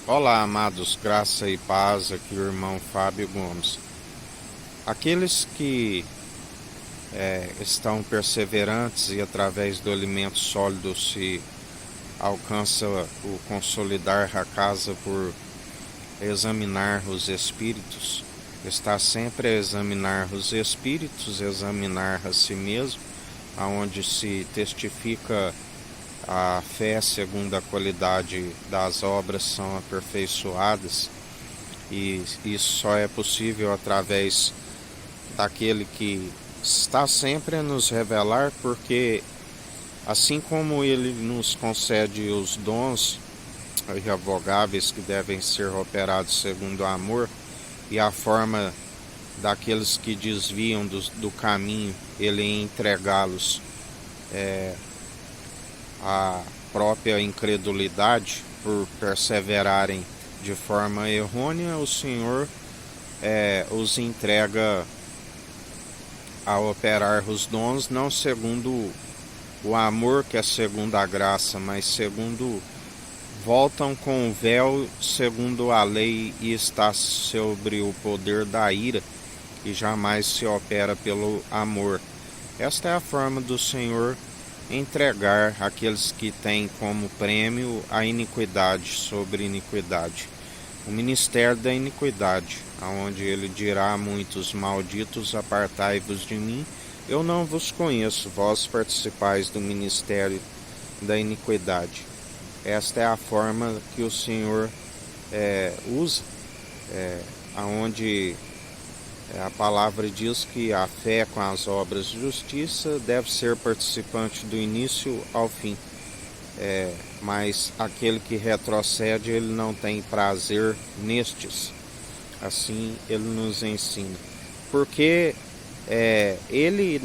Olá, amados, graça e paz, aqui o irmão Fábio Gomes. Aqueles que estão perseverantes e através do alimento sólido se alcança o consolidar a casa por examinar os espíritos, está sempre a examinar os espíritos, examinar a si mesmo, aonde se testifica a fé segundo a qualidade das obras são aperfeiçoadas. E isso só é possível através daquele que está sempre a nos revelar, porque assim como ele nos concede os dons irrevogáveis que devem ser operados segundo o amor, e a forma daqueles que desviam do caminho, ele entregá-los à própria incredulidade por perseverarem de forma errônea, o Senhor os entrega a operar os dons não segundo o amor, que é segundo a graça, mas segundo voltam com o véu segundo a lei e está sobre o poder da ira, e jamais se opera pelo amor. Esta é a forma do Senhor entregar aqueles que têm como prêmio a iniquidade sobre iniquidade. O ministério da iniquidade, aonde ele dirá a muitos: malditos, apartai-vos de mim, eu não vos conheço, vós participais do ministério da iniquidade. Esta é a forma que o Senhor usa, aonde a palavra diz que a fé com as obras de justiça deve ser participante do início ao fim. Mas aquele que retrocede, ele não tem prazer nestes. Assim ele nos ensina. Porque ele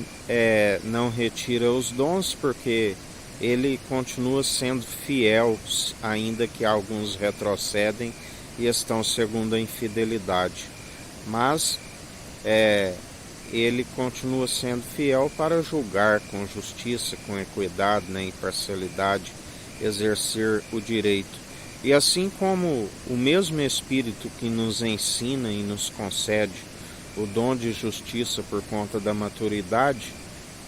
não retira os dons, porque ele continua sendo fiel, ainda que alguns retrocedem e estão segundo a infidelidade. Mas ele continua sendo fiel para julgar com justiça, com equidade, na imparcialidade, exercer o direito. E assim como o mesmo Espírito que nos ensina e nos concede o dom de justiça por conta da maturidade,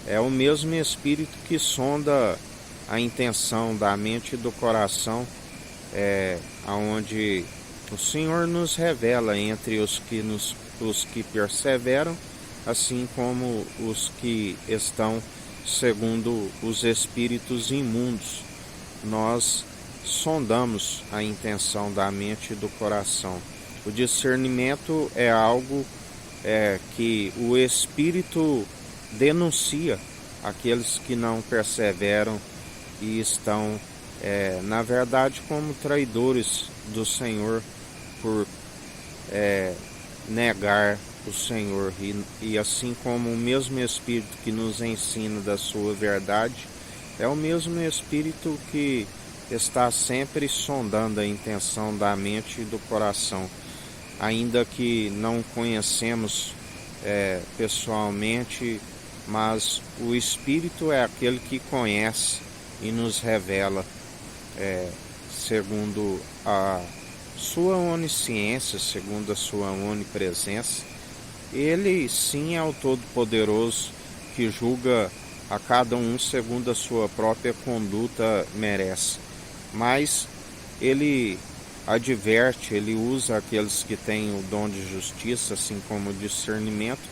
é o mesmo Espírito que sonda a intenção da mente e do coração, aonde o Senhor nos revela entre os que perseveram, assim como os que estão segundo os espíritos imundos. Nós sondamos a intenção da mente e do coração. O discernimento é algo que o Espírito denuncia aqueles que não perseveram e estão, na verdade, como traidores do Senhor por negar o Senhor. E assim como o mesmo Espírito que nos ensina da sua verdade, é o mesmo Espírito que está sempre sondando a intenção da mente e do coração. Ainda que não conhecemos pessoalmente, mas o Espírito é aquele que conhece e nos revela, segundo a sua onisciência, segundo a sua onipresença. Ele sim é o Todo-Poderoso, que julga a cada um segundo a sua própria conduta merece. Mas ele adverte, ele usa aqueles que têm o dom de justiça, assim como o discernimento,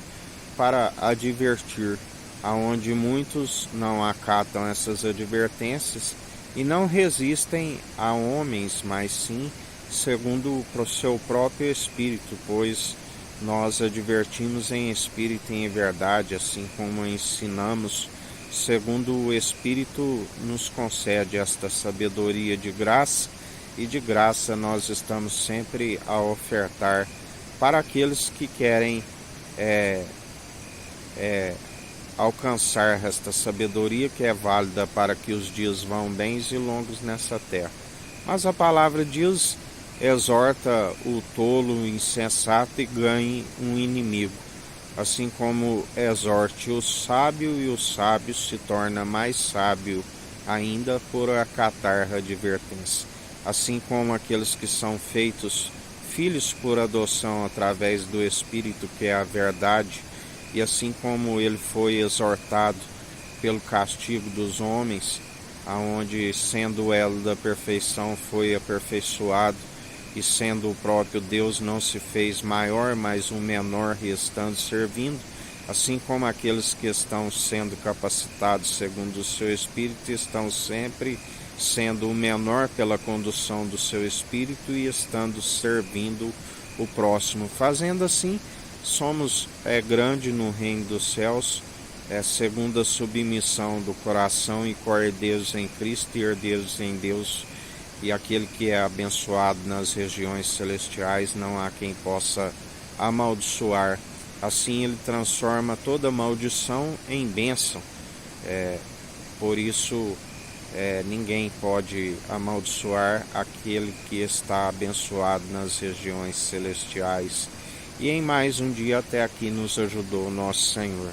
para advertir, aonde muitos não acatam essas advertências e não resistem a homens, mas sim segundo o seu próprio espírito, pois nós advertimos em espírito e em verdade, assim como ensinamos, segundo o Espírito nos concede esta sabedoria de graça, e de graça nós estamos sempre a ofertar para aqueles que querem alcançar esta sabedoria, que é válida para que os dias vão bens e longos nessa terra. Mas a palavra diz: exorta o tolo, o insensato, e ganhe um inimigo. Assim como exorte o sábio, e o sábio se torna mais sábio ainda por acatar a advertência. assim como aqueles que são feitos filhos por adoção através do Espírito, que é a verdade, e assim como ele foi exortado pelo castigo dos homens, aonde sendo o elo da perfeição foi aperfeiçoado, e sendo o próprio Deus não se fez maior, mas um menor restando servindo, assim como aqueles que estão sendo capacitados segundo o seu Espírito estão sempre sendo o menor pela condução do seu Espírito e estando servindo o próximo. Fazendo assim, somos grande no reino dos céus, segundo a submissão do coração e co-herdeiros em Cristo e herdeiros em Deus. E aquele que é abençoado nas regiões celestiais, não há quem possa amaldiçoar. Assim ele transforma toda maldição em bênção. Por isso ninguém pode amaldiçoar aquele que está abençoado nas regiões celestiais. E em mais um dia até aqui nos ajudou o nosso Senhor.